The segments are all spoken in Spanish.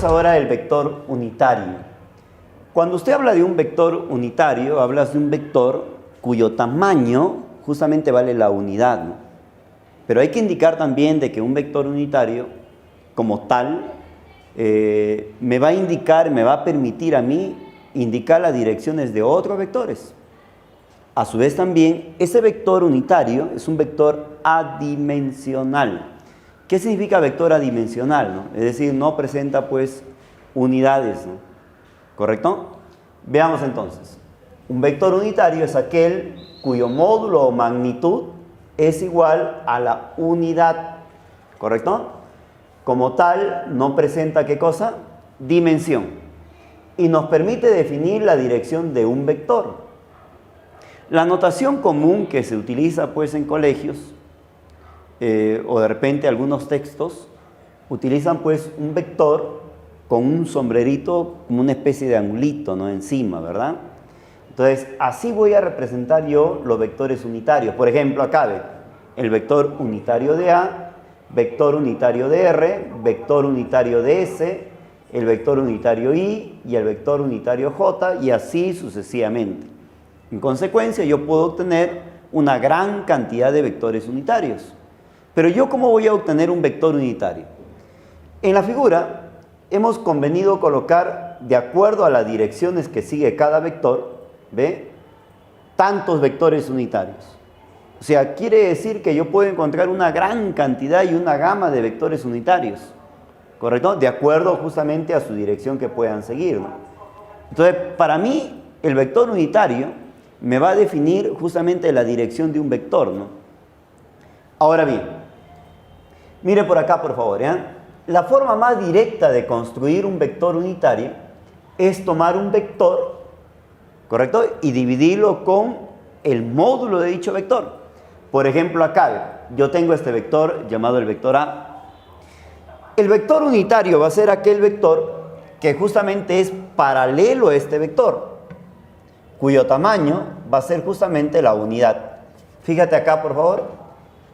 Veamos ahora el vector unitario. Cuando usted habla de un vector unitario, hablas de un vector cuyo tamaño justamente vale la unidad, ¿no? Pero hay que indicar también de que un vector unitario, como tal, me va a indicar, me va a permitir a mí indicar las direcciones de otros vectores. A su vez también, ese vector unitario es un vector adimensional. ¿Qué significa vector adimensional, no? Es decir, no presenta pues unidades, ¿no? ¿Correcto? Veamos entonces. Un vector unitario es aquel cuyo módulo o magnitud es igual a la unidad. ¿Correcto? Como tal, no presenta ¿qué cosa? Dimensión. Y nos permite definir la dirección de un vector. La notación común que se utiliza pues en colegios o de repente algunos textos utilizan pues un vector con un sombrerito como una especie de angulito, ¿no? Encima, ¿verdad? Entonces, así voy a representar yo los vectores unitarios. Por ejemplo, acá ve el vector unitario de A, vector unitario de R, vector unitario de S, el vector unitario Y y el vector unitario J, y así sucesivamente. En consecuencia, yo puedo obtener una gran cantidad de vectores unitarios. Pero ¿yo cómo voy a obtener un vector unitario? En la figura hemos convenido colocar, de acuerdo a las direcciones que sigue cada vector, ¿ve?, tantos vectores unitarios. O sea, quiere decir que yo puedo encontrar una gran cantidad y una gama de vectores unitarios, ¿correcto? De acuerdo justamente a su dirección que puedan seguir, ¿no? Entonces, para mí, el vector unitario me va a definir justamente la dirección de un vector, ¿no? Ahora bien, mire por acá, por favor, ¿eh? La forma más directa de construir un vector unitario es tomar un vector, ¿correcto?, y dividirlo con el módulo de dicho vector. Por ejemplo, acá yo tengo este vector llamado el vector A. El vector unitario va a ser aquel vector que justamente es paralelo a este vector, cuyo tamaño va a ser justamente la unidad. Fíjate acá, por favor.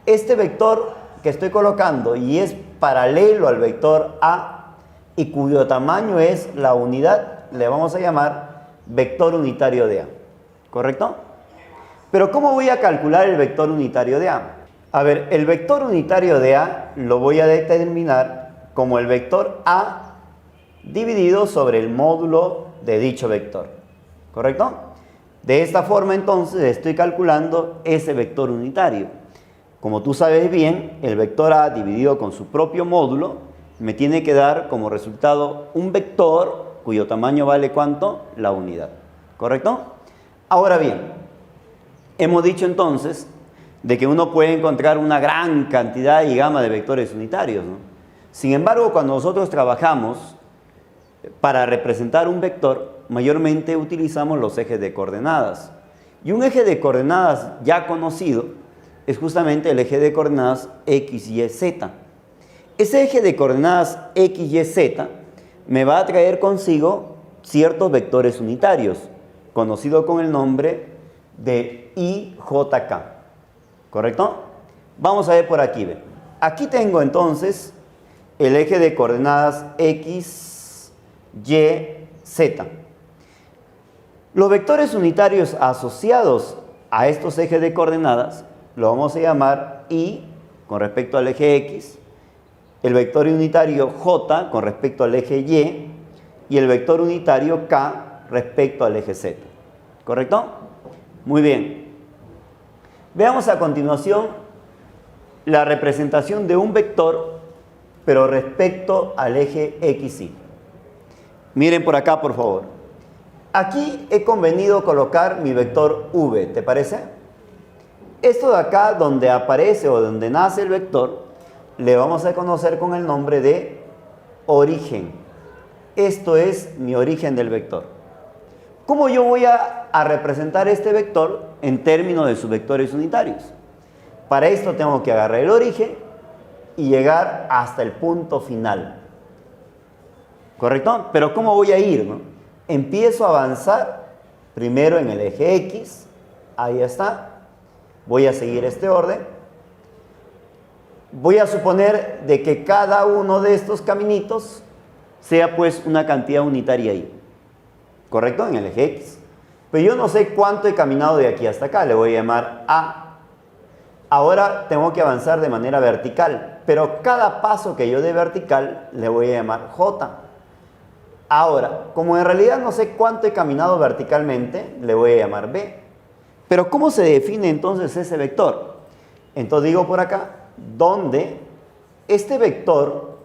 Este vector que estoy colocando y es paralelo al vector A y cuyo tamaño es la unidad, le vamos a llamar vector unitario de A. ¿Correcto? Pero ¿cómo voy a calcular el vector unitario de A? A ver, el vector unitario de A lo voy a determinar como el vector A dividido sobre el módulo de dicho vector. ¿Correcto? De esta forma, entonces, estoy calculando ese vector unitario. Como tú sabes bien, el vector A dividido con su propio módulo me tiene que dar como resultado un vector cuyo tamaño vale ¿cuánto? La unidad. ¿Correcto? Ahora bien, hemos dicho entonces de que uno puede encontrar una gran cantidad y gama de vectores unitarios, ¿no? Sin embargo, cuando nosotros trabajamos para representar un vector, mayormente utilizamos los ejes de coordenadas. Y un eje de coordenadas ya conocido es justamente el eje de coordenadas X, Y, Z. Ese eje de coordenadas X, Y, Z me va a traer consigo ciertos vectores unitarios, conocido con el nombre de IJK. ¿Correcto? Vamos a ver por aquí. ¿Ve? Aquí tengo entonces el eje de coordenadas X, Y, Z. Los vectores unitarios asociados a estos ejes de coordenadas lo vamos a llamar Y con respecto al eje X, el vector unitario J con respecto al eje y el vector unitario K respecto al eje Z. ¿Correcto? Muy bien. Veamos a continuación la representación de un vector, pero respecto al eje XY. Miren por acá, por favor. Aquí he convenido colocar mi vector V, ¿te parece? Esto de acá, donde aparece o donde nace el vector, le vamos a conocer con el nombre de origen. Esto es mi origen del vector. ¿Cómo yo voy a representar este vector en términos de sus vectores unitarios? Para esto tengo que agarrar el origen y llegar hasta el punto final. ¿Correcto? Pero ¿cómo voy a ir, no? Empiezo a avanzar primero en el eje X. Ahí está. Voy a seguir este orden. Voy a suponer de que cada uno de estos caminitos sea pues una cantidad unitaria y, ¿correcto? En el eje X. Pero yo no sé cuánto he caminado de aquí hasta acá, le voy a llamar A. Ahora tengo que avanzar de manera vertical, pero cada paso que yo dé vertical le voy a llamar J. Ahora, como en realidad no sé cuánto he caminado verticalmente, le voy a llamar B. Pero ¿cómo se define entonces ese vector? Entonces digo por acá, donde este vector,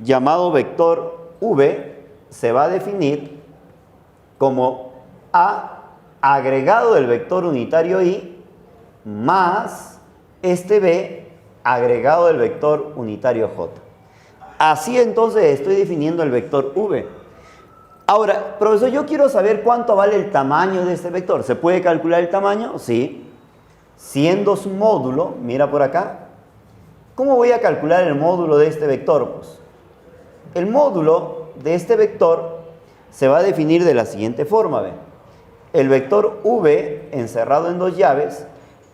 llamado vector V, se va a definir como A agregado del vector unitario I más este B agregado del vector unitario J. Así entonces estoy definiendo el vector V. Ahora, profesor, yo quiero saber cuánto vale el tamaño de este vector. ¿Se puede calcular el tamaño? Sí. Siendo su módulo, mira por acá. ¿Cómo voy a calcular el módulo de este vector? Pues, el módulo de este vector se va a definir de la siguiente forma. ¿Ve? El vector V encerrado en dos llaves,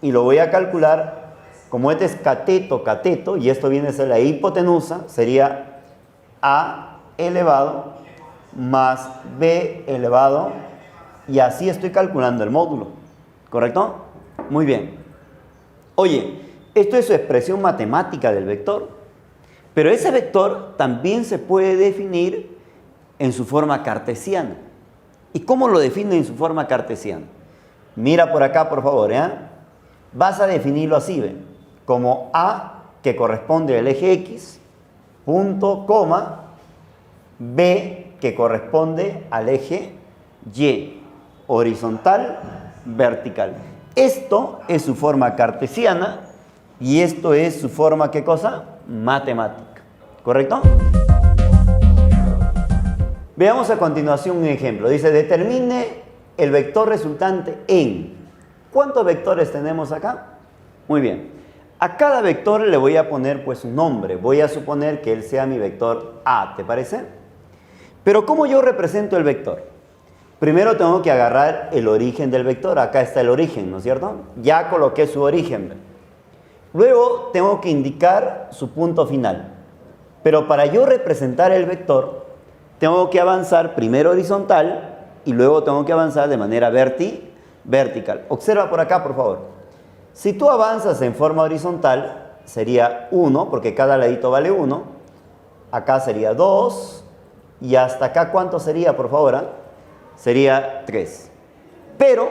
y lo voy a calcular como este es cateto, cateto, y esto viene a ser la hipotenusa, sería A elevado más B elevado, y así estoy calculando el módulo, ¿correcto? Muy bien. Oye, esto es su expresión matemática del vector, pero ese vector también se puede definir en su forma cartesiana. ¿Y cómo lo define en su forma cartesiana? Mira por acá, por favor, ¿eh? Vas a definirlo así, ¿ve? Como A, que corresponde al eje X, punto, coma, B, que corresponde al eje Y, horizontal, vertical. Esto es su forma cartesiana y esto es su forma, ¿qué cosa? Matemática, ¿correcto? Veamos a continuación un ejemplo. Dice, determine el vector resultante en. ¿Cuántos vectores tenemos acá? Muy bien. A cada vector le voy a poner pues un nombre. Voy a suponer que él sea mi vector A, ¿te parece? Pero ¿cómo yo represento el vector? Primero tengo que agarrar el origen del vector. Acá está el origen, ¿no es cierto? Ya coloqué su origen. Luego tengo que indicar su punto final. Pero para yo representar el vector, tengo que avanzar primero horizontal y luego tengo que avanzar de manera vertical. Observa por acá, por favor. Si tú avanzas en forma horizontal, sería 1, porque cada ladito vale 1. Acá sería 2. Y hasta acá, ¿cuánto sería, por favor? Sería 3. Pero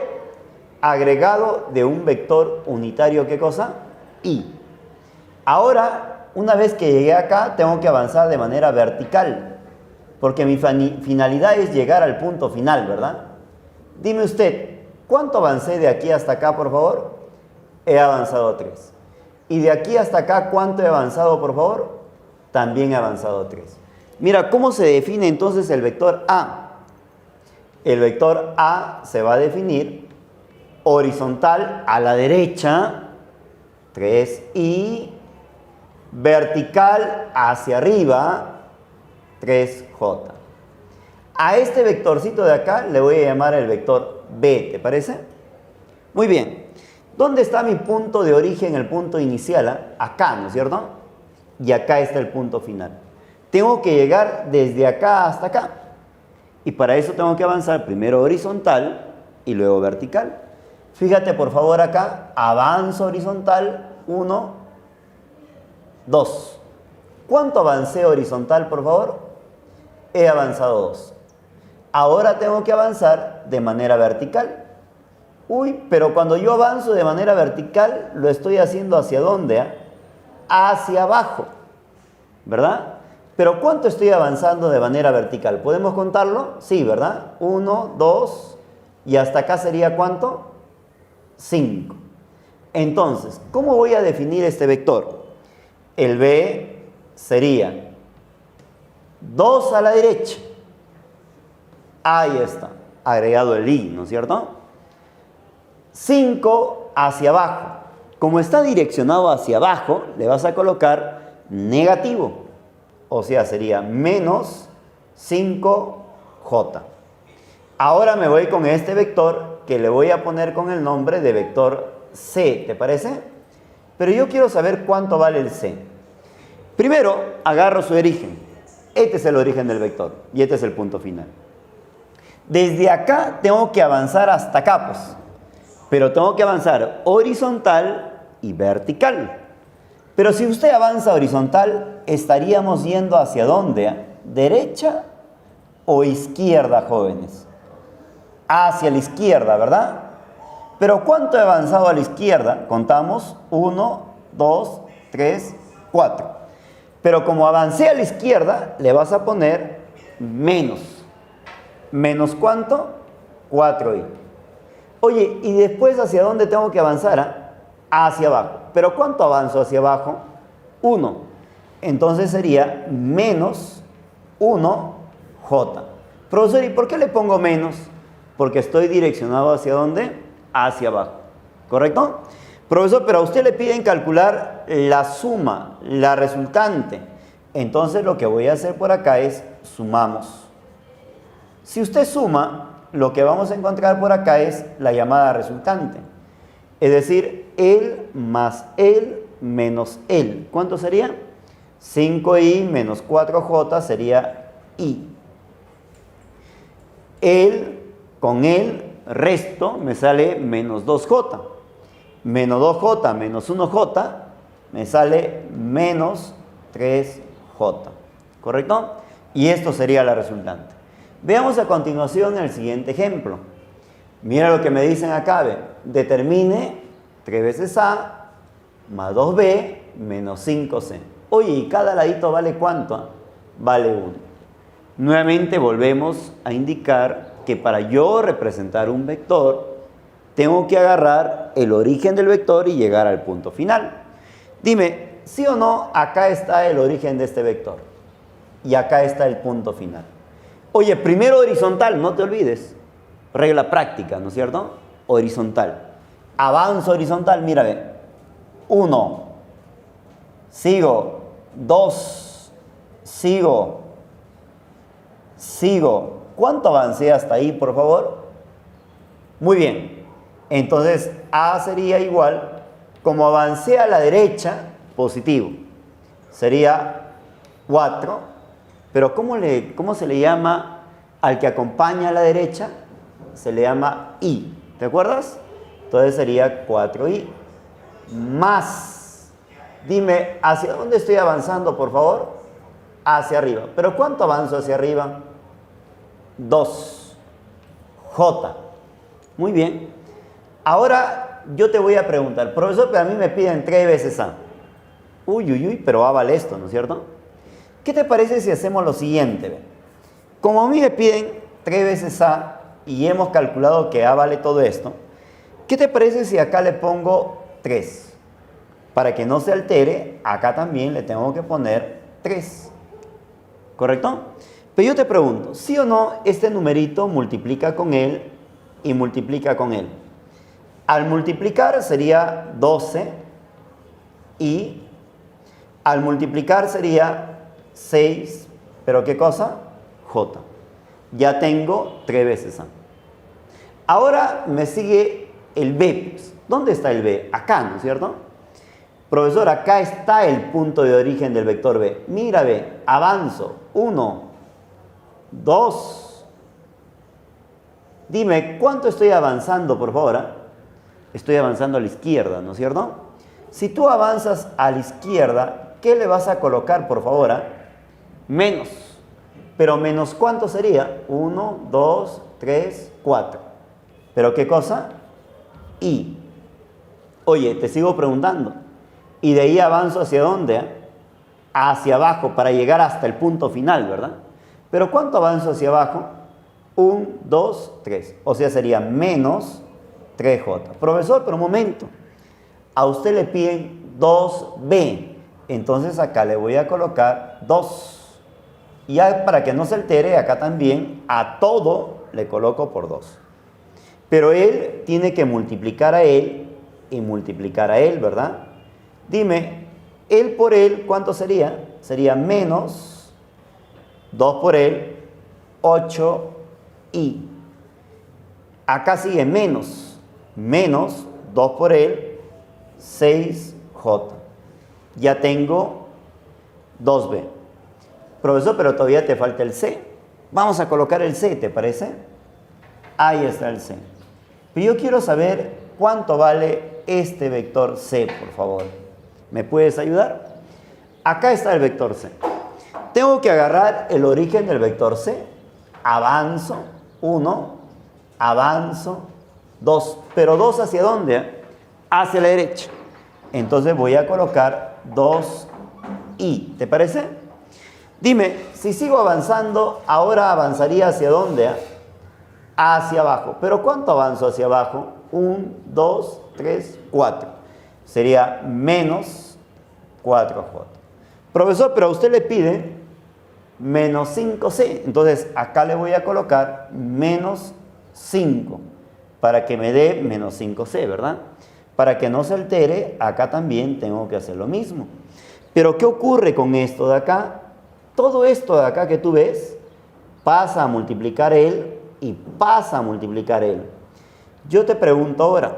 agregado de un vector unitario, ¿qué cosa? I. Ahora, una vez que llegué acá, tengo que avanzar de manera vertical. Porque mi finalidad es llegar al punto final, ¿verdad? Dime usted, ¿cuánto avancé de aquí hasta acá, por favor? He avanzado 3. Y de aquí hasta acá, ¿cuánto he avanzado, por favor? También he avanzado 3. Mira, ¿cómo se define entonces el vector A? El vector A se va a definir horizontal a la derecha, 3, y vertical hacia arriba, 3J. A este vectorcito de acá le voy a llamar el vector B, ¿te parece? Muy bien. ¿Dónde está mi punto de origen, el punto inicial? Acá, ¿no es cierto? Y acá está el punto final. Tengo que llegar desde acá hasta acá. Y para eso tengo que avanzar primero horizontal y luego vertical. Fíjate por favor acá, avanzo horizontal, 1, 2. ¿Cuánto avancé horizontal, por favor? He avanzado 2. Ahora tengo que avanzar de manera vertical. Uy, pero cuando yo avanzo de manera vertical, lo estoy haciendo ¿hacia dónde? Hacia abajo, ¿verdad? Pero ¿cuánto estoy avanzando de manera vertical? ¿Podemos contarlo? Sí, ¿verdad? 1, 2, y hasta acá sería ¿cuánto? 5. Entonces, ¿cómo voy a definir este vector? El B sería 2 a la derecha. Ahí está, agregado el I, ¿no es cierto? 5 hacia abajo. Como está direccionado hacia abajo, le vas a colocar negativo. O sea, sería menos 5J. Ahora me voy con este vector que le voy a poner con el nombre de vector C, ¿te parece? Pero yo quiero saber cuánto vale el C. Primero, agarro su origen. Este es el origen del vector y este es el punto final. Desde acá tengo que avanzar hasta acá, pues. Pero tengo que avanzar horizontal y vertical. Pero si usted avanza horizontal, estaríamos yendo ¿hacia dónde? ¿Derecha o izquierda, jóvenes? Hacia la izquierda, ¿verdad? Pero ¿cuánto he avanzado a la izquierda? Contamos, 1, 2, 3, 4. Pero como avancé a la izquierda, le vas a poner menos. ¿Menos cuánto? 4i. Oye, ¿y después hacia dónde tengo que avanzar? Hacia abajo. ¿Pero cuánto avanzo hacia abajo? 1. Entonces sería menos 1j. Profesor, ¿y por qué le pongo menos? Porque estoy direccionado ¿hacia dónde? Hacia abajo. ¿Correcto? Profesor, pero a usted le piden calcular la suma, la resultante. Entonces lo que voy a hacer por acá es sumamos. Si usted suma, lo que vamos a encontrar por acá es la llamada resultante. Es decir, él más él menos él. ¿Cuánto sería? 5i menos 4j sería i. Él con él resto me sale menos 2j. Menos 2j menos 1j me sale menos 3j. ¿Correcto? Y esto sería la resultante. Veamos a continuación el siguiente ejemplo. Mira lo que me dicen acá, ve. Determine 3 veces A más 2B menos 5C. Oye, ¿y cada ladito vale cuánto? Vale 1. Nuevamente volvemos a indicar que para yo representar un vector, tengo que agarrar el origen del vector y llegar al punto final. Dime, ¿sí o no? Acá está el origen de este vector. Y acá está el punto final. Oye, primero horizontal, no te olvides. Regla práctica, ¿no es cierto? Horizontal. Avanzo horizontal, mira, ve. 1. Sigo. 2. Sigo. ¿Cuánto avancé hasta ahí, por favor? Muy bien. Entonces, A sería igual, como avancé a la derecha, positivo. Sería 4. Pero ¿cómo se le llama al que acompaña a la derecha? Se le llama i. ¿Te acuerdas? Entonces sería 4i más. Dime, ¿hacia dónde estoy avanzando, por favor? Hacia arriba. ¿Pero cuánto avanzo hacia arriba? 2j. Muy bien. Ahora yo te voy a preguntar, profesor, pero a mí me piden 3 veces A. Uy, pero A vale esto, ¿no es cierto? ¿Qué te parece si hacemos lo siguiente? Como a mí me piden 3 veces A y hemos calculado que A vale todo esto, ¿qué te parece si acá le pongo 3? Para que no se altere, acá también le tengo que poner 3. ¿Correcto? Pero yo te pregunto, ¿sí o no este numerito multiplica con él y multiplica con él? Al multiplicar sería 12 y al multiplicar sería 6, ¿pero qué cosa? J. Ya tengo 3 veces A. Ahora me sigue el B. ¿Dónde está el B? Acá, ¿no es cierto? Profesor, acá está el punto de origen del vector B. Mira, B, avanzo. 1, 2. Dime, ¿cuánto estoy avanzando, por favor? Estoy avanzando a la izquierda, ¿no es cierto? Si tú avanzas a la izquierda, ¿qué le vas a colocar, por favor? Menos. ¿Pero menos cuánto sería? 1, 2, 3, 4. ¿Pero qué cosa? I. Oye, te sigo preguntando. Y de ahí avanzo ¿hacia dónde? Hacia abajo para llegar hasta el punto final, ¿verdad? ¿Pero cuánto avanzo hacia abajo? 1, 2, 3. O sea, sería menos 3j. Profesor, pero un momento. A usted le piden 2b. Entonces acá le voy a colocar 2. Y ya para que no se altere, acá también a todo le coloco por 2. Pero él tiene que multiplicar a él y multiplicar a él, ¿verdad? Dime, él por él, ¿cuánto sería? Sería menos 2 por él, 8i. Acá sigue menos 2 por él, 6j. Ya tengo 2b. Profesor, pero todavía te falta el C. Vamos a colocar el C, ¿te parece? Ahí está el C. Pero yo quiero saber cuánto vale este vector C, por favor. ¿Me puedes ayudar? Acá está el vector C. Tengo que agarrar el origen del vector C. Avanzo, 1, avanzo, 2. ¿Pero 2 hacia dónde? Hacia la derecha. Entonces voy a colocar 2i. ¿Te parece? Dime, si sigo avanzando, ahora avanzaría ¿hacia dónde? Hacia abajo. ¿Pero cuánto avanzo hacia abajo? 1, 2, 3, 4. Sería menos 4j. Profesor, pero a usted le pide menos 5c. Entonces, acá le voy a colocar menos 5 para que me dé menos 5c, ¿verdad? Para que no se altere, acá también tengo que hacer lo mismo. Pero, ¿qué ocurre con esto de acá? Todo esto de acá que tú ves pasa a multiplicar él y pasa a multiplicar él. Yo te pregunto ahora,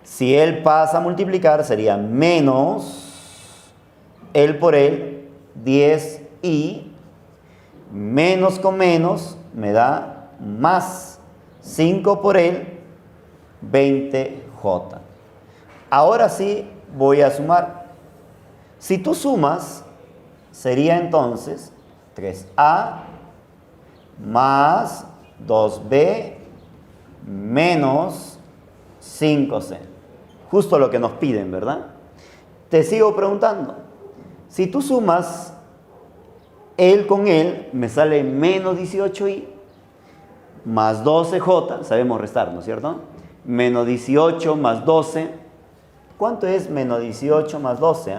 si él pasa a multiplicar sería menos él por él, 10i, menos con menos me da más 5 por él, 20j. Ahora sí voy a sumar. Si tú sumas, sería entonces 3a más 2b menos 5c. Justo lo que nos piden, ¿verdad? Te sigo preguntando. Si tú sumas él con él, me sale menos 18i más 12j. Sabemos restar, ¿no es cierto? Menos 18 más 12. ¿Cuánto es menos 18 más 12?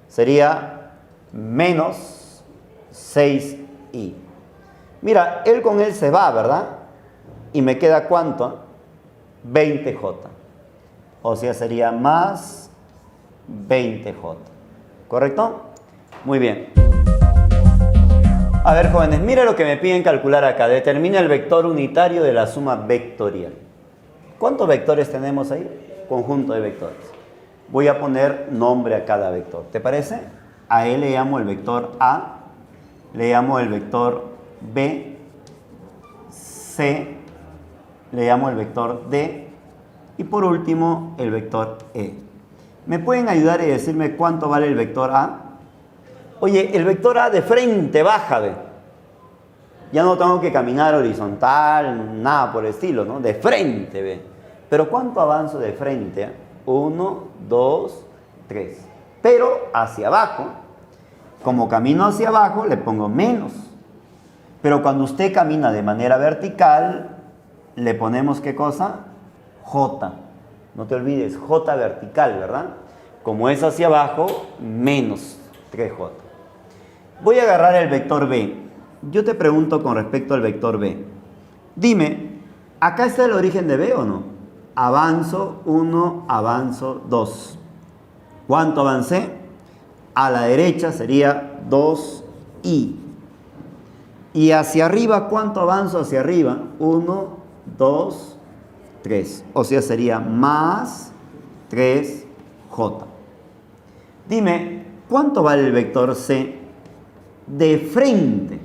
Sería menos 6i. Mira, él con él se va, ¿verdad? Y me queda ¿cuánto? 20j. O sea, sería más 20j. ¿Correcto? Muy bien. A ver, jóvenes, mira lo que me piden calcular acá. Determina el vector unitario de la suma vectorial. ¿Cuántos vectores tenemos ahí? Conjunto de vectores. Voy a poner nombre a cada vector. ¿Te parece? A él le llamo el vector A, le llamo el vector B, C, le llamo el vector D y por último el vector E. ¿Me pueden ayudar y decirme cuánto vale el vector A? Oye, el vector A de frente baja, ¿ve? Ya no tengo que caminar horizontal, nada por el estilo, ¿no? De frente, ¿ve? Pero ¿cuánto avanzo de frente? 1, 2, 3. Pero hacia abajo, como camino hacia abajo, le pongo menos. Pero cuando usted camina de manera vertical, le ponemos ¿qué cosa? J. No te olvides, J vertical, ¿verdad? Como es hacia abajo, menos 3j. Voy a agarrar el vector B. Yo te pregunto con respecto al vector B. Dime, ¿acá está el origen de B o no? Avanzo 1, avanzo 2. ¿Cuánto avancé? A la derecha sería 2i. Y hacia arriba, ¿cuánto avanzo hacia arriba? 1, 2, 3. O sea, sería más 3j. Dime, ¿cuánto vale el vector C de frente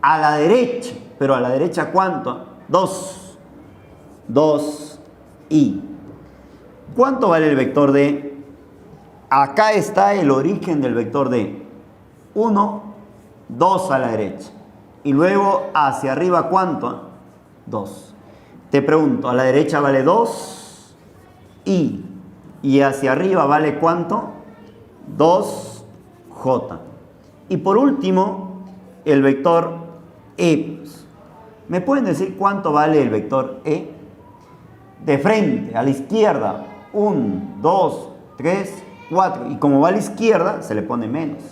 a la derecha? Pero a la derecha, ¿cuánto? 2. 2i. ¿Cuánto vale el vector D? Acá está el origen del vector D. 1, 2 a la derecha. Y luego hacia arriba, ¿cuánto? 2. Te pregunto, a la derecha vale 2 y hacia arriba vale ¿cuánto? 2j. Y por último, el vector E. ¿Me pueden decir cuánto vale el vector E? De frente, a la izquierda, 1, 2, 3, 4. Y como va a la izquierda, se le pone menos.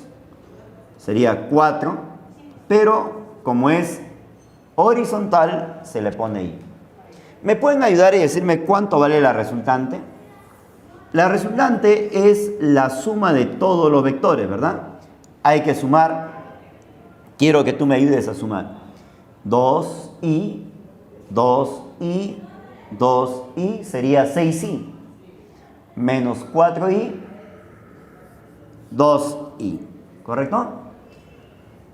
Sería 4, pero como es horizontal, se le pone I. ¿Me pueden ayudar y decirme cuánto vale la resultante? La resultante es la suma de todos los vectores, ¿verdad? Hay que sumar. Quiero que tú me ayudes a sumar. 2i, 2i, 2i sería 6i. Menos 4i, 2i. ¿Correcto?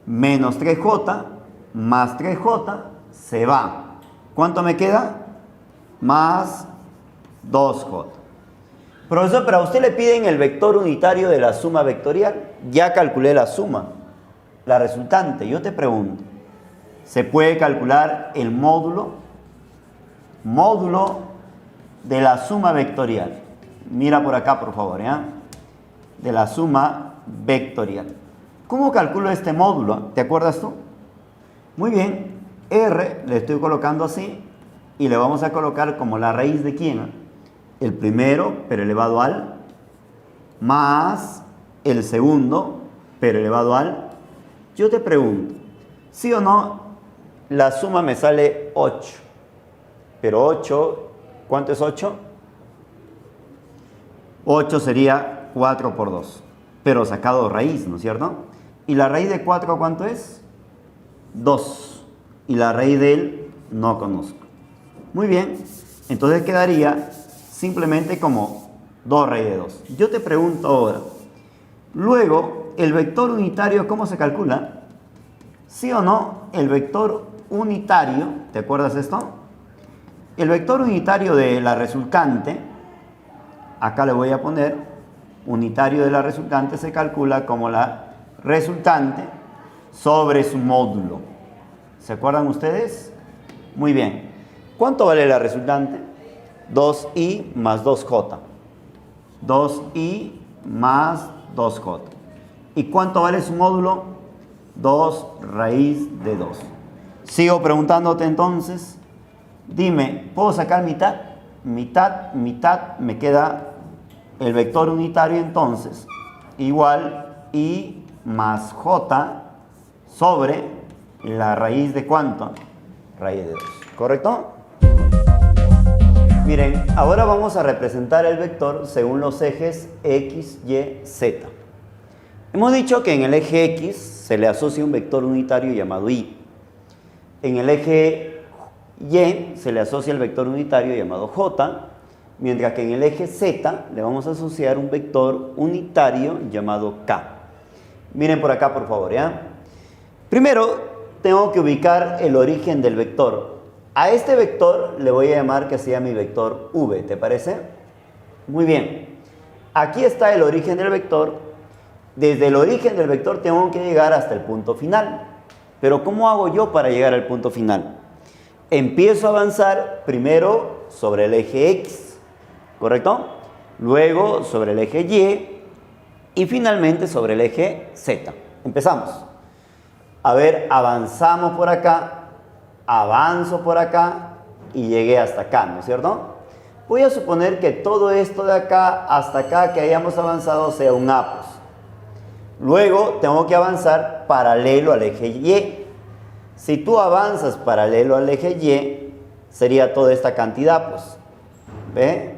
menos 3j más 3j se va. ¿Cuánto me queda? Más 2j. Profesor, pero a usted le piden el vector unitario de la suma vectorial. Ya calculé la suma, la resultante. Yo te pregunto, ¿se puede calcular el módulo? Módulo de la suma vectorial. Mira por acá, por favor, ¿ya? De la suma vectorial. ¿Cómo calculo este módulo? ¿Te acuerdas tú? Muy bien. R le estoy colocando así y le vamos a colocar como la raíz de ¿quién? El primero, pero elevado al, más el segundo, pero elevado al. Yo te pregunto, ¿sí o no? La suma me sale 8. Pero 8, ¿cuánto es 8? 8 sería 4 por 2. Pero sacado raíz, ¿no es cierto? ¿Y la raíz de 4 cuánto es? 2. Y la raíz de él no conozco. Muy bien. Entonces quedaría simplemente como 2 raíz de 2. Yo te pregunto ahora, luego, ¿el vector unitario cómo se calcula? ¿Sí o no? El vector unitario, ¿te acuerdas de esto? El vector unitario de la resultante, acá le voy a poner, unitario de la resultante se calcula como la resultante sobre su módulo. ¿Se acuerdan ustedes? Muy bien. ¿Cuánto vale la resultante? 2i más 2j. 2i más 2j. ¿Y cuánto vale su módulo? 2 raíz de 2. Sigo preguntándote entonces. Dime, ¿puedo sacar mitad? Mitad, mitad, me queda el vector unitario entonces. Igual i más j sobre la raíz de ¿cuánto? Raíz de 2. ¿Correcto? Miren, ahora vamos a representar el vector según los ejes X, Y, Z. Hemos dicho que en el eje X se le asocia un vector unitario llamado Y. En el eje Y se le asocia el vector unitario llamado J, mientras que en el eje Z le vamos a asociar un vector unitario llamado K. Miren por acá, por favor, ¿ya? Primero, tengo que ubicar el origen del vector. A este vector le voy a llamar que sea mi vector V, ¿te parece? Muy bien. Aquí está el origen del vector. Desde el origen del vector tengo que llegar hasta el punto final. Pero ¿cómo hago yo para llegar al punto final? Empiezo a avanzar primero sobre el eje X, ¿correcto? Luego sobre el eje Y y finalmente sobre el eje Z. Empezamos. A ver, avanzamos por acá. Avanzo por acá y llegué hasta acá, ¿no es cierto? Voy a suponer que todo esto de acá hasta acá que hayamos avanzado sea un A, pues. Luego tengo que avanzar paralelo al eje Y. Si tú avanzas paralelo al eje Y, sería toda esta cantidad, pues. ¿Ve?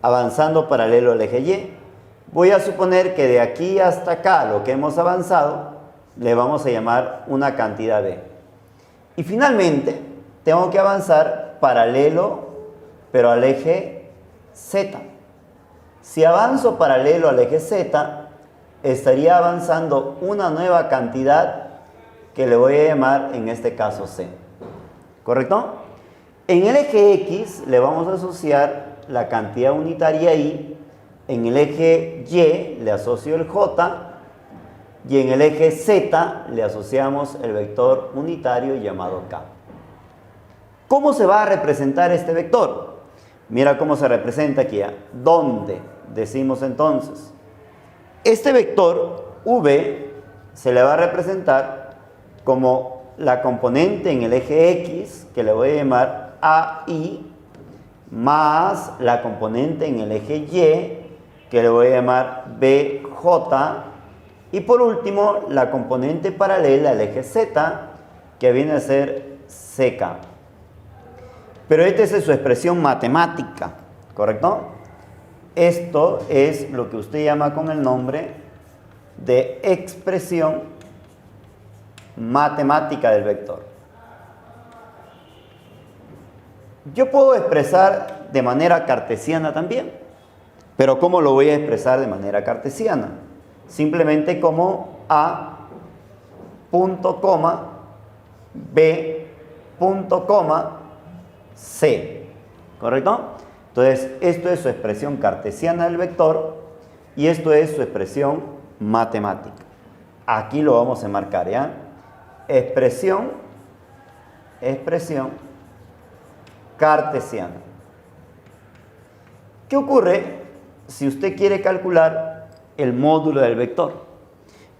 Avanzando paralelo al eje Y. Voy a suponer que de aquí hasta acá, lo que hemos avanzado, le vamos a llamar una cantidad B. Y finalmente, tengo que avanzar paralelo, pero al eje Z. Si avanzo paralelo al eje Z, estaría avanzando una nueva cantidad que le voy a llamar, en este caso, C. ¿Correcto? En el eje X le vamos a asociar la cantidad unitaria Y. En el eje Y le asocio el J. Y en el eje Z le asociamos el vector unitario llamado K. ¿Cómo se va a representar este vector? Mira cómo se representa aquí. ¿Dónde? Decimos entonces. Este vector V se le va a representar como la componente en el eje X, que le voy a llamar AI, más la componente en el eje Y, que le voy a llamar BJ, y por último, la componente paralela al eje Z, que viene a ser CK. Pero esta es su expresión matemática, ¿correcto? Esto es lo que usted llama con el nombre de expresión matemática del vector. Yo puedo expresar de manera cartesiana también, pero ¿cómo lo voy a expresar de manera cartesiana? Simplemente como A punto coma, B, punto coma, C. ¿Correcto? Entonces, esto es su expresión cartesiana del vector y esto es su expresión matemática. Aquí lo vamos a enmarcar, ¿ya? Expresión cartesiana. ¿Qué ocurre si usted quiere calcular el módulo del vector?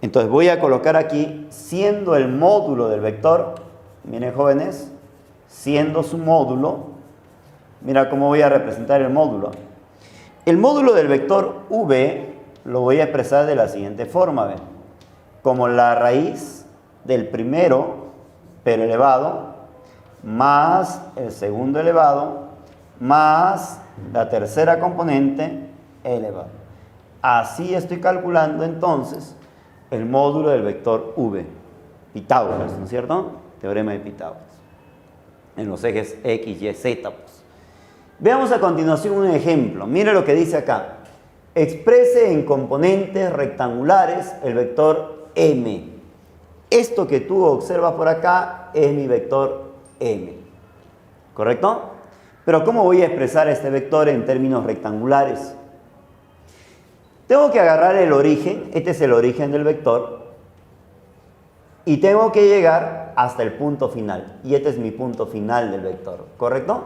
Entonces voy a colocar aquí, siendo el módulo del vector, miren jóvenes, siendo su módulo, mira cómo voy a representar el módulo. El módulo del vector v lo voy a expresar de la siguiente forma, ¿ve? Como la raíz del primero, pero elevado, más el segundo elevado, más la tercera componente elevado. Así estoy calculando entonces el módulo del vector v. Pitágoras, ¿no es cierto? Teorema de Pitágoras. En los ejes x, y, z. Pues. Veamos a continuación un ejemplo. Mire lo que dice acá. Exprese en componentes rectangulares el vector m. Esto que tú observas por acá es mi vector m. ¿Correcto? Pero ¿cómo voy a expresar este vector en términos rectangulares? Tengo que agarrar el origen, este es el origen del vector, y tengo que llegar hasta el punto final. Y este es mi punto final del vector, ¿correcto?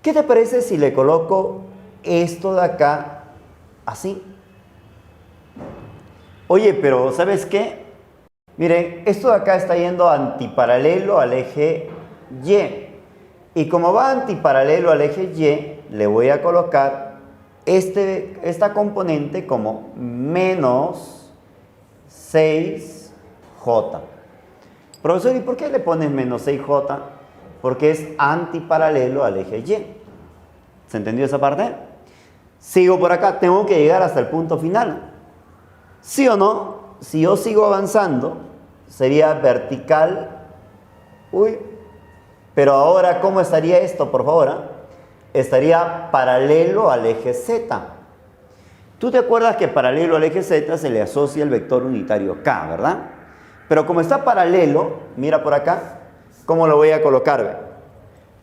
¿Qué te parece si le coloco esto de acá así? Oye, pero ¿sabes qué? Miren, esto de acá está yendo antiparalelo al eje Y. Y como va antiparalelo al eje Y, le voy a colocar esta componente como menos 6J. Profesor, ¿y por qué le pones menos 6J? Porque es antiparalelo al eje Y. ¿Se entendió esa parte? Sigo por acá, tengo que llegar hasta el punto final. ¿Sí o no? Si yo sigo avanzando, sería vertical. Uy, pero ahora, ¿cómo estaría esto, por favor? Estaría paralelo al eje Z. ¿Tú te acuerdas que paralelo al eje Z se le asocia el vector unitario K, verdad? Pero como está paralelo, mira por acá, ¿cómo lo voy a colocar? ¿Ve?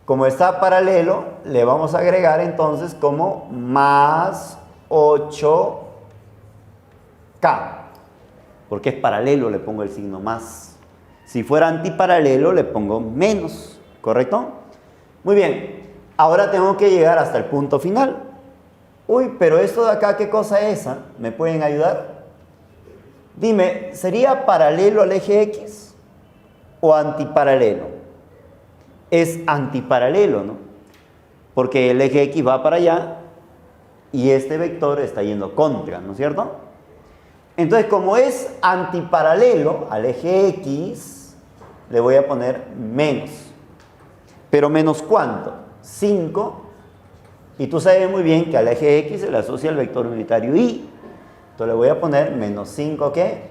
Como está paralelo, le vamos a agregar entonces como más 8K. Porque es paralelo, le pongo el signo más. Si fuera antiparalelo, le pongo menos. ¿Correcto? Muy bien. Ahora tengo que llegar hasta el punto final. Uy, pero esto de acá, ¿qué cosa es? ¿Me pueden ayudar? Dime, ¿sería paralelo al eje X o antiparalelo? Es antiparalelo, ¿no? Porque el eje X va para allá y este vector está yendo contra, ¿no es cierto? Entonces, como es antiparalelo al eje X, le voy a poner menos. ¿Pero menos cuánto? 5. Y tú sabes muy bien que al eje X se le asocia el vector unitario Y. Entonces le voy a poner menos 5, ¿qué?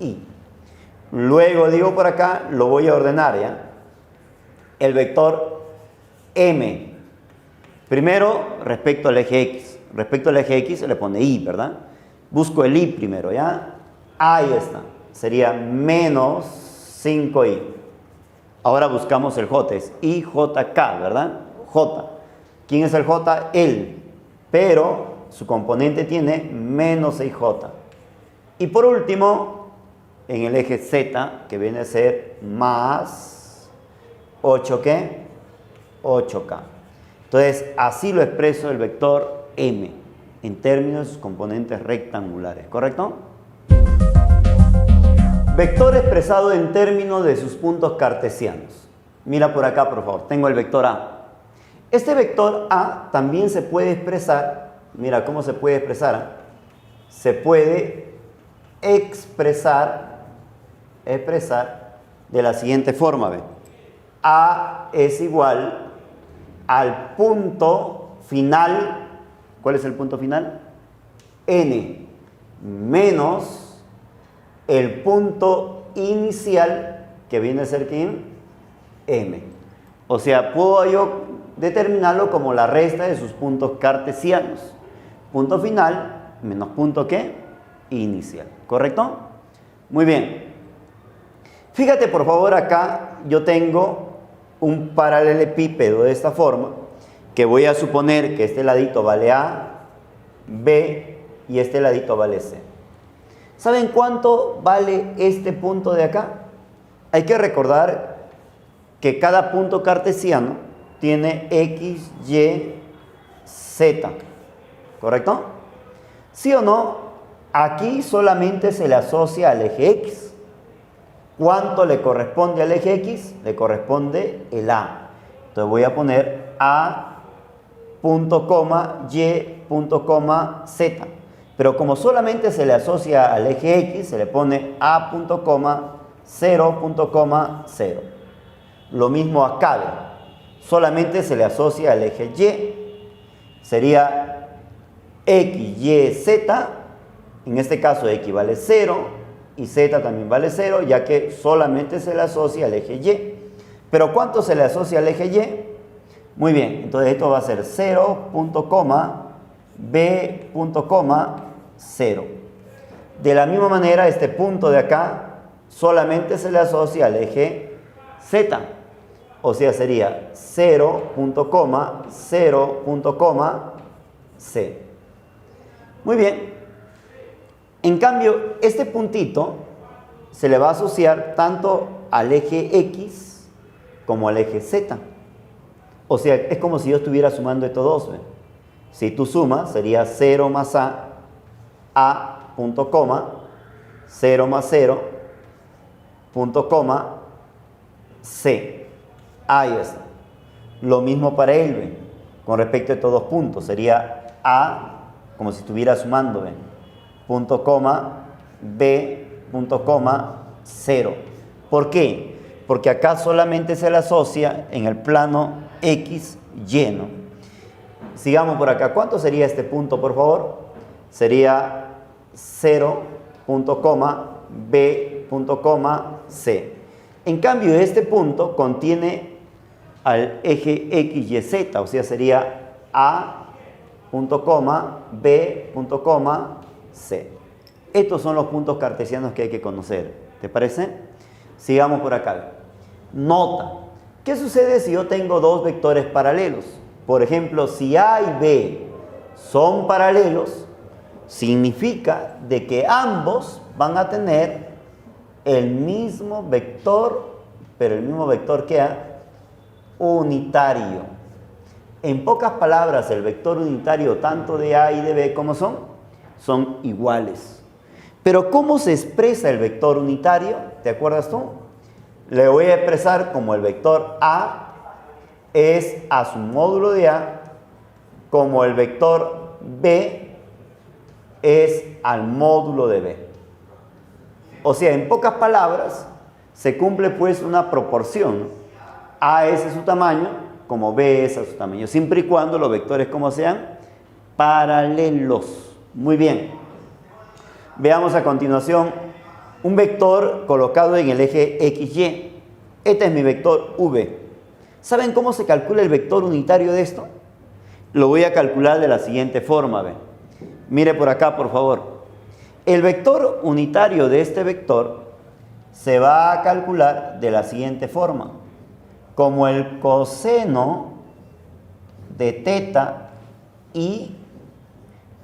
Y. Luego digo por acá, lo voy a ordenar, ¿ya? El vector M. Primero, respecto al eje X. Respecto al eje X se le pone Y, ¿verdad? Busco el Y primero, ¿ya? Ahí está. Sería menos 5Y. Ahora buscamos el J, es IJK, ¿verdad? J. ¿Quién es el J? Él. Pero su componente tiene menos 6J. Y por último, en el eje Z, que viene a ser más 8, ¿qué? 8K. Entonces, así lo expreso el vector M, en términos de sus componentes rectangulares, ¿correcto? Vector expresado en términos de sus puntos cartesianos. Mira por acá, por favor. Tengo el vector A. Este vector A también se puede expresar. Mira cómo se puede expresar. Se puede expresar de la siguiente forma. ¿Ve? A es igual al punto final. ¿Cuál es el punto final? N menos el punto inicial, que viene a ser ¿quién? M. O sea, puedo yo determinarlo como la resta de sus puntos cartesianos. Punto final menos punto ¿qué? Inicial. ¿Correcto? Muy bien. Fíjate por favor acá, yo tengo un paralelepípedo de esta forma, que voy a suponer que este ladito vale A, B y este ladito vale C. ¿Saben cuánto vale este punto de acá? Hay que recordar que cada punto cartesiano tiene X, Y, Z, ¿correcto? ¿Sí o no? Aquí solamente se le asocia al eje X. ¿Cuánto le corresponde al eje X? Le corresponde el A. Entonces voy a poner A, punto, coma, Y, punto, coma, Z. Pero como solamente se le asocia al eje X, se le pone A, punto, coma, 0, punto, coma, 0. Lo mismo acá, solamente se le asocia al eje Y. Sería X, Y, Z. En este caso X vale 0. Y Z también vale 0, ya que solamente se le asocia al eje Y. ¿Pero cuánto se le asocia al eje Y? Muy bien, entonces esto va a ser 0, punto, coma, B, punto, coma, 0. De la misma manera, este punto de acá solamente se le asocia al eje Z. O sea, sería 0, punto, coma, 0, punto, coma, C. Muy bien. En cambio, este puntito se le va a asociar tanto al eje X como al eje Z. O sea, es como si yo estuviera sumando estos dos. ¿Ven? Si tú sumas, sería 0 más A, punto, coma, 0 más 0, punto, coma, C. Ahí está. Lo mismo para él, ¿ven? Con respecto a estos dos puntos. Sería A, como si estuviera sumando, ¿ven? Punto, coma, B, punto, coma, 0. ¿Por qué? Porque acá solamente se le asocia en el plano X lleno. Sigamos por acá. ¿Cuánto sería este punto, por favor? Sería 0, punto, coma, B, punto, coma, C. En cambio, este punto contiene al eje X, Y, Z. O sea, sería A, punto, coma, B, punto, coma, C. Estos son los puntos cartesianos que hay que conocer. ¿Te parece? Sigamos por acá. Nota. ¿Qué sucede si yo tengo dos vectores paralelos? Por ejemplo, si A y B son paralelos, significa de que ambos van a tener el mismo vector, pero el mismo vector que unitario. En pocas palabras, el vector unitario tanto de A y de B, ¿cómo son iguales. Pero ¿cómo se expresa el vector unitario? ¿Te acuerdas tú? Le voy a expresar como el vector A es a su módulo de A, como el vector B es al módulo de B. O sea, en pocas palabras, se cumple pues una proporción. A es a su tamaño, como B es a su tamaño, siempre y cuando los vectores como sean paralelos. Muy bien. Veamos a continuación un vector colocado en el eje XY. Este es mi vector V. ¿Saben cómo se calcula el vector unitario de esto? Lo voy a calcular de la siguiente forma. ¿Ve? Mire por acá, por favor. El vector unitario de este vector se va a calcular de la siguiente forma. Como el coseno de teta I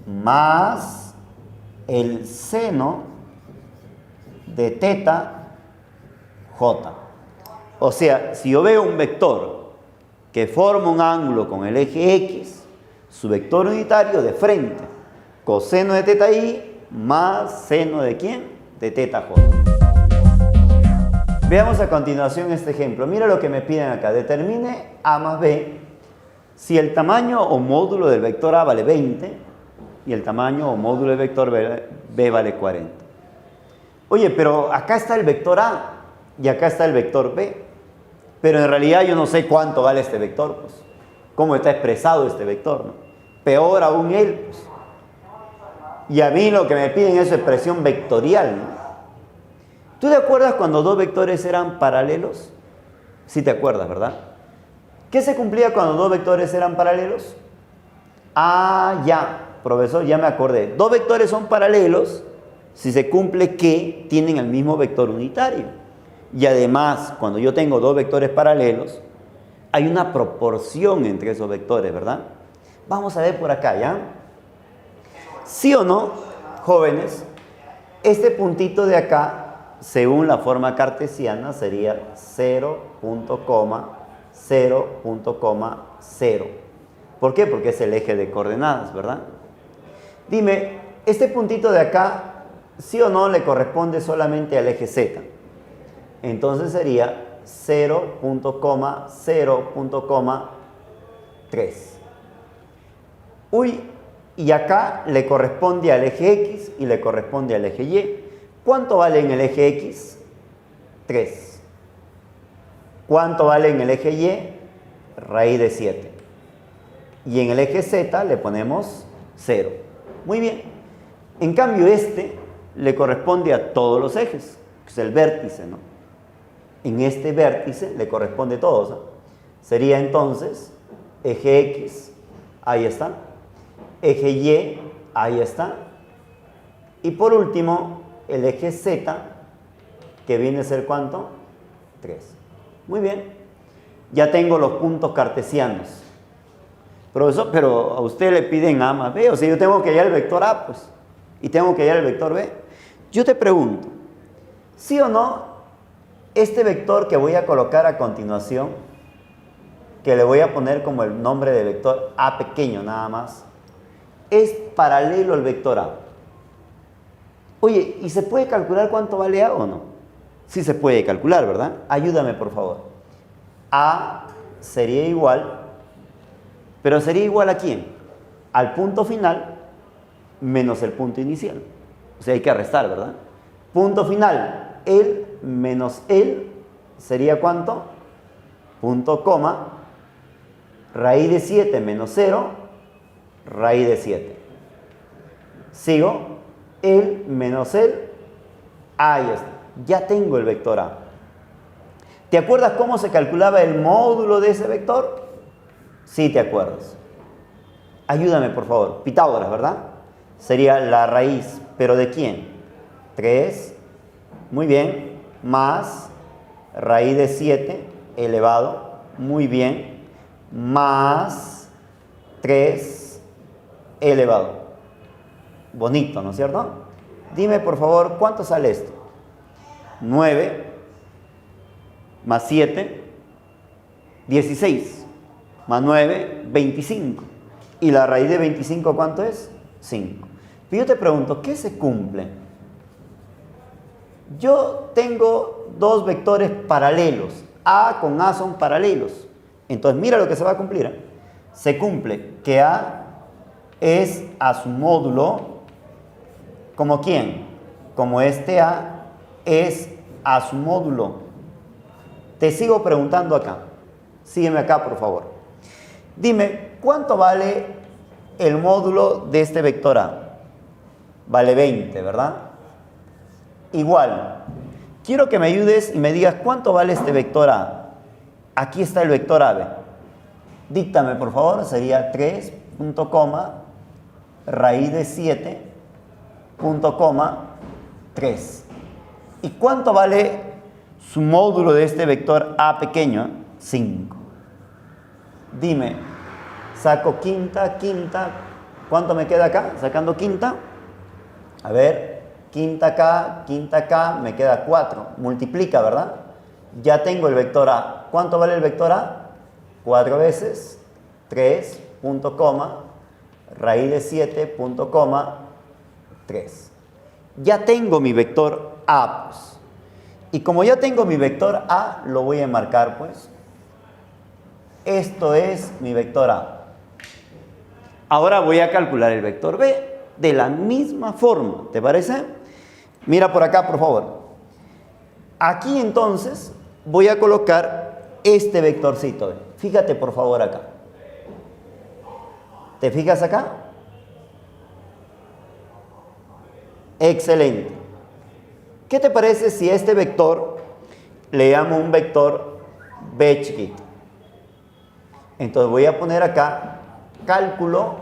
más el seno de teta J. O sea, si yo veo un vector que forma un ángulo con el eje X, su vector unitario de frente, coseno de teta I más seno de ¿quién? De teta J. Veamos a continuación este ejemplo. Mira lo que me piden acá. Determine A más B si el tamaño o módulo del vector A vale 20 y el tamaño o módulo del vector B vale 40. Oye, pero acá está el vector A y acá está el vector B. Pero en realidad yo no sé cuánto vale este vector, pues. Cómo está expresado este vector, ¿no? Peor aún él, pues. Y a mí lo que me piden es su expresión vectorial, ¿no? ¿Tú te acuerdas cuando dos vectores eran paralelos? Sí te acuerdas, ¿verdad? ¿Qué se cumplía cuando dos vectores eran paralelos? Ah, ya, profesor, ya me acordé. Dos vectores son paralelos si se cumple que tienen el mismo vector unitario. Y además, cuando yo tengo dos vectores paralelos, hay una proporción entre esos vectores, ¿verdad? Vamos a ver por acá, ¿ya? ¿Sí o no, jóvenes? Este puntito de acá, según la forma cartesiana, sería 0, 0, 0. ¿Por qué? Porque es el eje de coordenadas, ¿verdad? Dime, este puntito de acá, ¿sí o no le corresponde solamente al eje Z? Entonces sería 0, 0, 3. Uy, y acá le corresponde al eje X y le corresponde al eje Y. ¿Cuánto vale en el eje X? 3. ¿Cuánto vale en el eje Y? Raíz de 7. Y en el eje Z le ponemos 0. Muy bien. En cambio este le corresponde a todos los ejes, que es el vértice, ¿no? En este vértice le corresponde a todos, ¿no? Sería entonces eje X, ahí está. Eje Y, ahí está. Y por último, el eje Z, que viene a ser ¿cuánto? 3. Muy bien. Ya tengo los puntos cartesianos. Profesor, pero a usted le piden A más B. O sea, yo tengo que hallar el vector A, pues. Y tengo que hallar el vector B. Yo te pregunto, ¿sí o no? Este vector que voy a colocar a continuación, que le voy a poner como el nombre de vector A pequeño nada más, es paralelo al vector A. Oye, ¿y se puede calcular cuánto vale A o no? Sí se puede calcular, ¿verdad? Ayúdame, por favor. A sería igual, pero sería igual ¿a quién? Al punto final menos el punto inicial. O sea, hay que restar, ¿verdad? Punto final, el menos el sería ¿cuánto? Punto coma, raíz de 7 menos 0, raíz de 7. Sigo, el menos el, ahí está. Ya tengo el vector A. ¿Te acuerdas cómo se calculaba el módulo de ese vector? Sí, te acuerdas. Ayúdame, por favor. Pitágoras, ¿verdad? Sería la raíz, ¿pero de quién? 3, muy bien, más raíz de 7 elevado, muy bien, más 3 elevado. Bonito, ¿no es cierto? Dime, por favor, ¿cuánto sale esto? 9 más 7, 16, más 9, 25. ¿Y la raíz de 25 cuánto es? 5. Pero yo te pregunto, ¿qué se cumple? Yo tengo dos vectores paralelos. A con A son paralelos. Entonces, mira lo que se va a cumplir, ¿eh? Se cumple que A es a su módulo, ¿como quién? Como este A es a su módulo. Te sigo preguntando acá. Sígueme acá, por favor. Dime, ¿cuánto vale el módulo de este vector A? Vale 20, ¿verdad? Igual, quiero que me ayudes y me digas cuánto vale este vector A. Aquí está el vector AB. Díctame, por favor, sería 3, punto coma, raíz de 7, punto coma, 3. ¿Y cuánto vale su módulo de este vector A pequeño? 5. Dime, saco quinta, ¿cuánto me queda acá? Sacando quinta, a ver, quinta acá, me queda 4. Multiplica, ¿verdad? Ya tengo el vector A. ¿Cuánto vale el vector A? 4 veces 3, punto coma, raíz de 7, punto coma, 3. Ya tengo mi vector A, pues. Y como ya tengo mi vector A, lo voy a marcar, pues. Esto es mi vector A. Ahora voy a calcular el vector B de la misma forma, ¿te parece? Mira por acá, por favor. Aquí entonces voy a colocar este vectorcito. Fíjate por favor acá. ¿Te fijas acá? Excelente. ¿Qué te parece si a este vector le llamo un vector B chiquito? Entonces voy a poner acá cálculo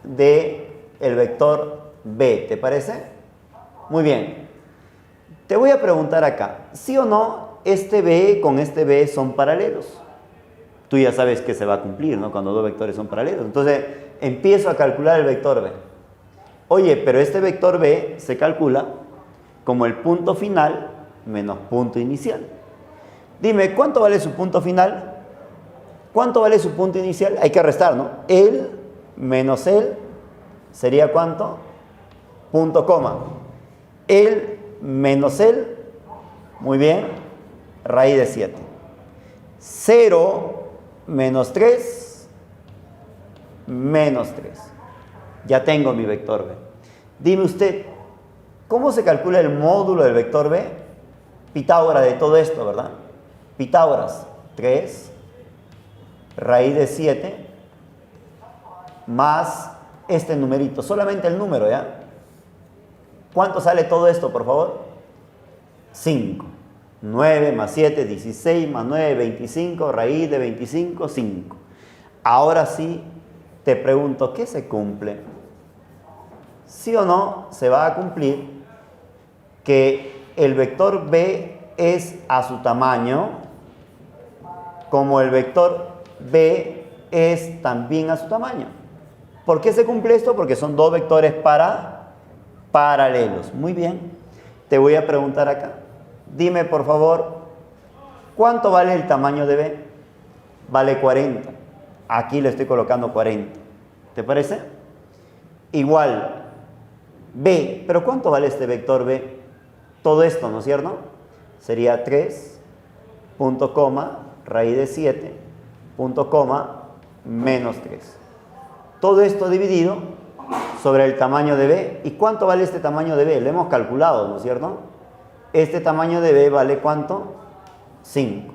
de el vector B, ¿te parece? Muy bien. Te voy a preguntar acá, ¿sí o no este B con este B son paralelos? Tú ya sabes que se va a cumplir, ¿no? Cuando dos vectores son paralelos. Entonces, empiezo a calcular el vector B. Oye, pero este vector B se calcula como el punto final menos punto inicial. Dime, ¿cuánto vale su punto final? ¿Cuánto vale su punto inicial? Hay que restar, ¿no? El menos el sería ¿cuánto? Punto coma. El menos el, muy bien, raíz de 7. 0 menos 3 menos 3. Ya tengo mi vector B. Dime usted, ¿cómo se calcula el módulo del vector B? Pitágoras de todo esto, ¿verdad? Pitágoras, 3 raíz de 7 más este numerito, solamente el número, ¿ya? ¿Cuánto sale todo esto, por favor? 5. 9 más 7, 16 más 9, 25, raíz de 25, 5. Ahora sí, te pregunto, ¿qué se cumple? ¿Sí o no se va a cumplir que el vector B es a su tamaño, como el vector B es también a su tamaño? ¿Por qué se cumple esto? Porque son dos vectores paralelos. Muy bien, te voy a preguntar acá. Dime, por favor, ¿cuánto vale el tamaño de B? Vale 40. Aquí le estoy colocando 40. ¿Te parece? Igual, B. ¿Pero cuánto vale este vector B? Todo esto, ¿no es cierto? Sería 3, punto coma, raíz de 7, punto coma, menos 3. Todo esto dividido sobre el tamaño de B. ¿Y cuánto vale este tamaño de B? Lo hemos calculado, ¿no es cierto? Este tamaño de B vale ¿cuánto? 5.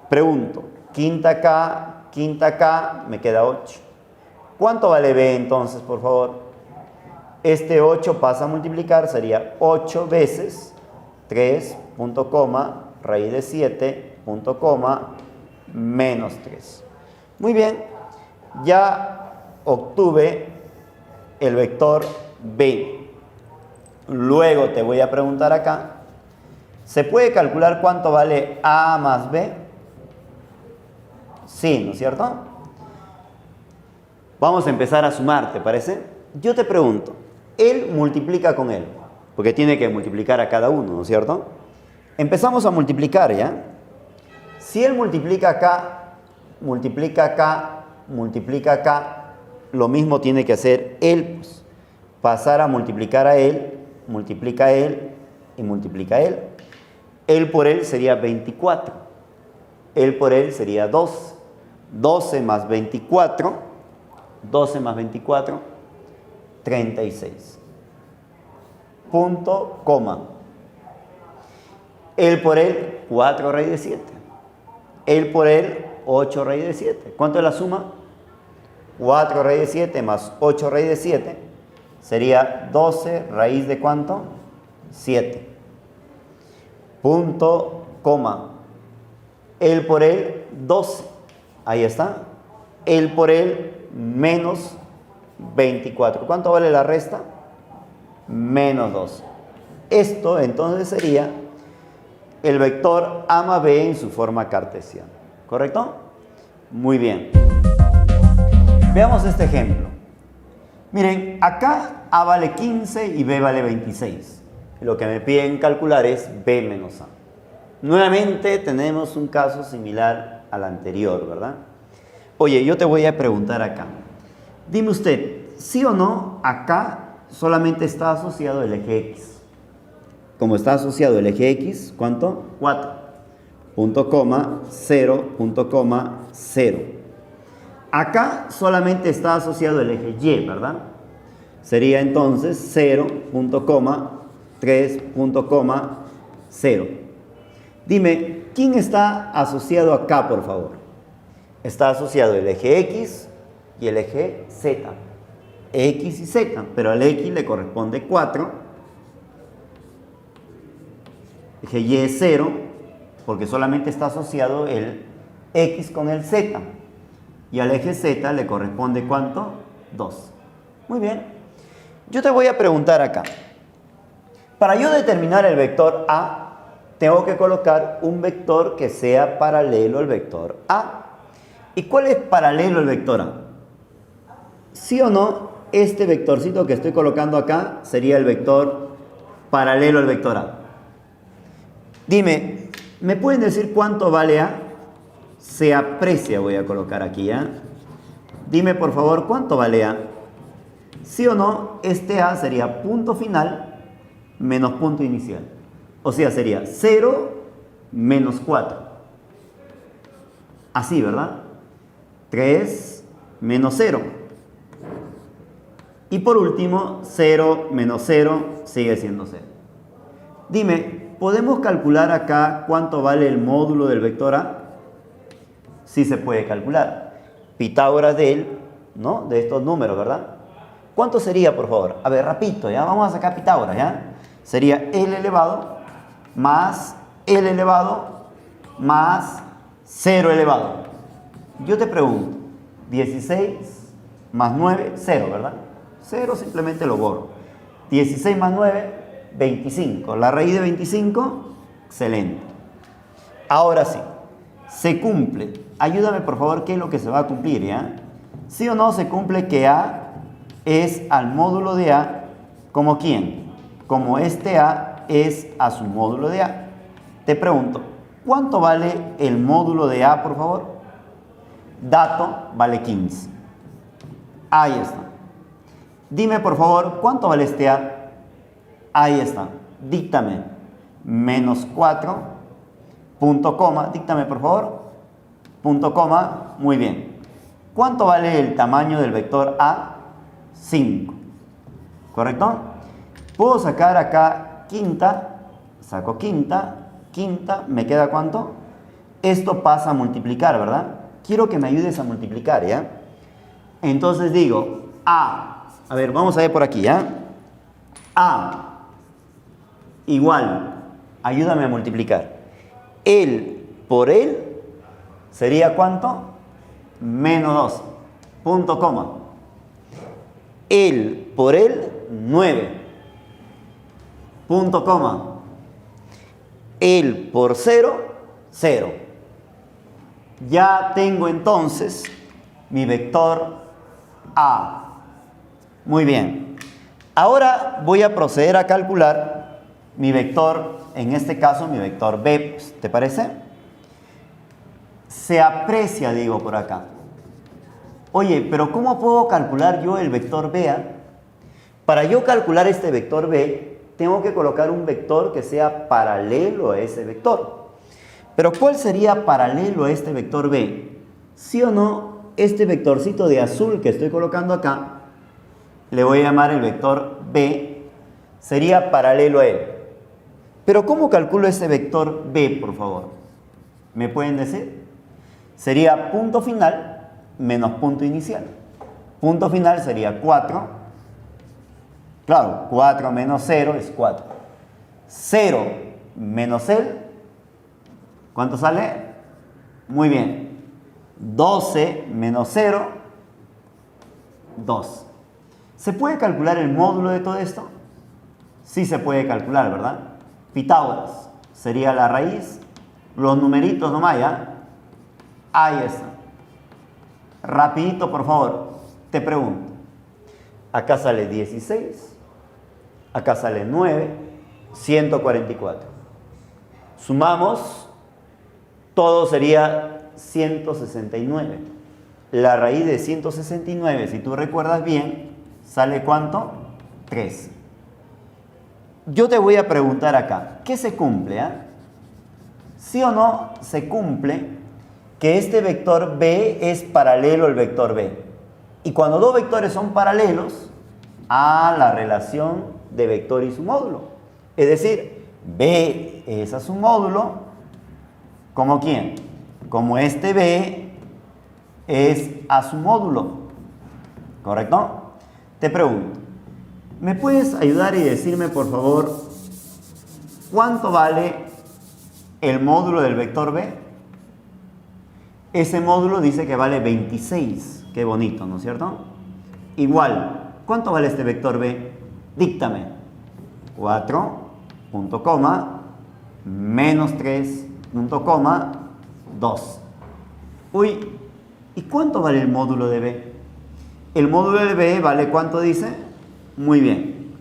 Pregunto, quinta K, me queda 8. ¿Cuánto vale B entonces, por favor? Este 8 pasa a multiplicar, sería 8 veces 3, punto coma, raíz de 7, punto coma, menos 3. Muy bien, ya obtuve el vector B. Luego te voy a preguntar acá, ¿se puede calcular cuánto vale A más B? Sí, ¿no es cierto? Vamos a empezar a sumar, ¿te parece? Yo te pregunto, él multiplica con él, porque tiene que multiplicar a cada uno, ¿no es cierto? Empezamos a multiplicar, ¿ya? Si él multiplica acá, multiplica acá, multiplica acá, lo mismo tiene que hacer él, pues, pasar a multiplicar a él, multiplica a él y multiplica a él. Él por él sería 24. Él por él sería 12. 12 más 24, 12 más 24, 36. Punto, coma. Él por él, 4 raíz de 7. Él por él, 8 raíz de 7. ¿Cuánto es la suma? 4 raíz de 7 más 8 raíz de 7 sería 12 raíz de ¿cuánto? 7. Punto, coma. Él por él, 12. Ahí está. Él por él, menos 24. ¿Cuánto vale la resta? Menos 12. Esto entonces sería el vector A más B en su forma cartesiana. ¿Correcto? Muy bien. Veamos este ejemplo. Miren, acá A vale 15 y B vale 26. Lo que me piden calcular es B menos A. Nuevamente tenemos un caso similar al anterior, ¿verdad? Oye, yo te voy a preguntar acá. Dime usted, ¿sí o no acá solamente está asociado el eje X? Como está asociado el eje X, ¿cuánto? 4. Punto coma, 0, punto coma, 0. Acá solamente está asociado el eje Y, ¿verdad? Sería entonces 0, punto coma, 3, punto coma, 0. Dime, ¿quién está asociado acá, por favor? Está asociado el eje X y el eje Z. X y Z, pero al X le corresponde 4. Eje Y es 0, porque solamente está asociado el X con el Z. Y al eje Z le corresponde ¿cuánto? 2. Muy bien. Yo te voy a preguntar acá. Para yo determinar el vector A, tengo que colocar un vector que sea paralelo al vector A. ¿Y cuál es paralelo al vector A? ¿Sí o no? Este vectorcito que estoy colocando acá sería el vector paralelo al vector A. Dime, ¿me pueden decir cuánto vale A? Se aprecia, voy a colocar aquí, ¿ya? Dime, por favor, ¿cuánto vale A? ¿Sí o no? Este A sería punto final menos punto inicial. O sea, sería 0 menos 4. Así, ¿verdad? 3 menos 0. Y por último, 0 menos 0 sigue siendo 0. Dime, ¿podemos calcular acá cuánto vale el módulo del vector A? Sí se puede calcular. Pitágoras de él, ¿no? De estos números, ¿verdad? ¿Cuánto sería, por favor? A ver, rapidito, ¿ya? Vamos a sacar Pitágoras, ¿ya? Sería L elevado más L elevado más 0 elevado. Yo te pregunto, 16 más 9, 0, ¿verdad? 0 simplemente lo borro. 16 más 9, 25. La raíz de 25, excelente. Ahora sí, se cumple. Ayúdame por favor, ¿qué es lo que se va a cumplir, ya? ¿Sí o no se cumple que A es al módulo de A como quién? Como este A es a su módulo de A. Te pregunto, ¿cuánto vale el módulo de A, por favor? Dato vale 15. Ahí está. Dime, por favor, ¿cuánto vale este A? Ahí está. Díctame. Menos 4, punto coma. Díctame, por favor. Punto coma. Muy bien. ¿Cuánto vale el tamaño del vector A? 5. ¿Correcto? Puedo sacar acá quinta. Saco quinta. Quinta. ¿Me queda cuánto? Esto pasa a multiplicar, ¿verdad? Quiero que me ayudes a multiplicar, ¿ya? Entonces digo, A ver, vamos a ver por aquí, ¿ya? A igual, ayúdame a multiplicar. El por él sería ¿cuánto? Menos 12, punto coma. El por él, 9, punto coma. El por 0, 0. Ya tengo entonces mi vector A. Muy bien. Ahora voy a proceder a calcular mi vector, en este caso mi vector B, ¿te parece? Se aprecia, digo por acá. Oye, pero ¿cómo puedo calcular yo el vector B? Para yo calcular este vector B, tengo que colocar un vector que sea paralelo a ese vector. Pero ¿cuál sería paralelo a este vector B? ¿Sí o no? Este vectorcito de azul que estoy colocando acá, le voy a llamar el vector B, sería paralelo a él. Pero ¿cómo calculo ese vector B, por favor? ¿Me pueden decir? Sería punto final menos punto inicial. Punto final sería 4. Claro, 4 menos 0 es 4. 0 menos él, ¿cuánto sale? Muy bien. 12 menos 0, 2. ¿Se puede calcular el módulo de todo esto? Sí se puede calcular, ¿verdad? Pitágoras sería la raíz, los numeritos nomás, ¿ya? Ahí está. Rapidito, por favor, te pregunto. Acá sale 16, acá sale 9, 144. Sumamos, todo sería 169. La raíz de 169, si tú recuerdas bien, ¿sale cuánto? 3. Yo te voy a preguntar acá, ¿qué se cumple? ¿Sí o no se cumple que este vector B es paralelo al vector B? Y cuando dos vectores son paralelos, a la relación de vector y su módulo. Es decir, B es a su módulo, ¿como quién? Como este B es a su módulo. ¿Correcto? Te pregunto, ¿me puedes ayudar y decirme, por favor, cuánto vale el módulo del vector B? Ese módulo dice que vale 26. Qué bonito, ¿no es cierto? Igual, ¿cuánto vale este vector B? Díctame. 4 punto coma, menos 3, punto coma, 2. Uy, ¿y cuánto vale el módulo de B? El módulo de B vale, ¿cuánto dice? Muy bien.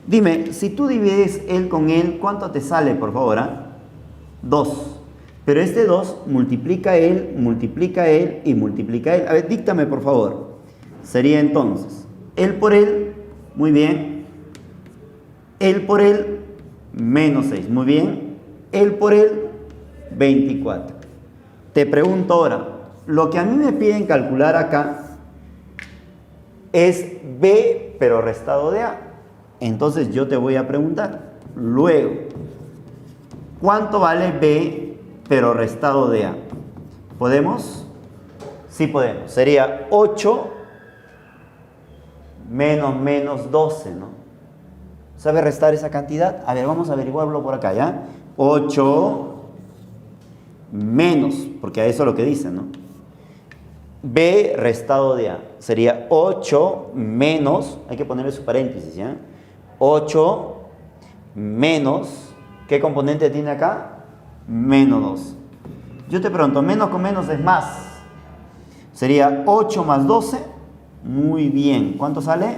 Dime, si tú divides él con él, ¿cuánto te sale, por favor? 2. Pero este 2 multiplica él y multiplica él. A ver, díctame, por favor. Sería entonces, él por él, muy bien. Él por él, menos 6, muy bien. Él por él, 24. Te pregunto ahora, lo que a mí me piden calcular acá es B, pero restado de A. Entonces yo te voy a preguntar, luego, ¿cuánto vale B, pero restado de A? ¿Podemos? Sí podemos. Sería 8 menos 12, ¿no? ¿Sabe restar esa cantidad? A ver, vamos a averiguarlo por acá, ¿ya? 8 menos, porque a eso es lo que dicen, ¿no? B restado de A. Sería 8 menos, hay que ponerle su paréntesis, ¿ya? 8 menos, ¿qué componente tiene acá? Menos 2. Yo te pregunto, menos con menos es más. Sería 8 más 12. Muy bien. ¿Cuánto sale?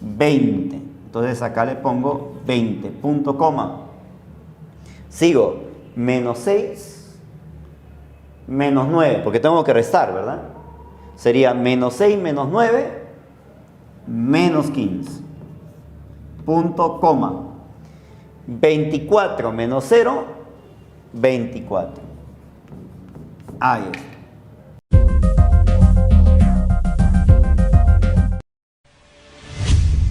20. Entonces acá le pongo 20. Punto coma. Sigo. Menos 6. Menos 9. Porque tengo que restar, ¿verdad? Sería menos 6 menos 9. Menos 15. Punto coma. 24 menos 0. 24. Ahí está.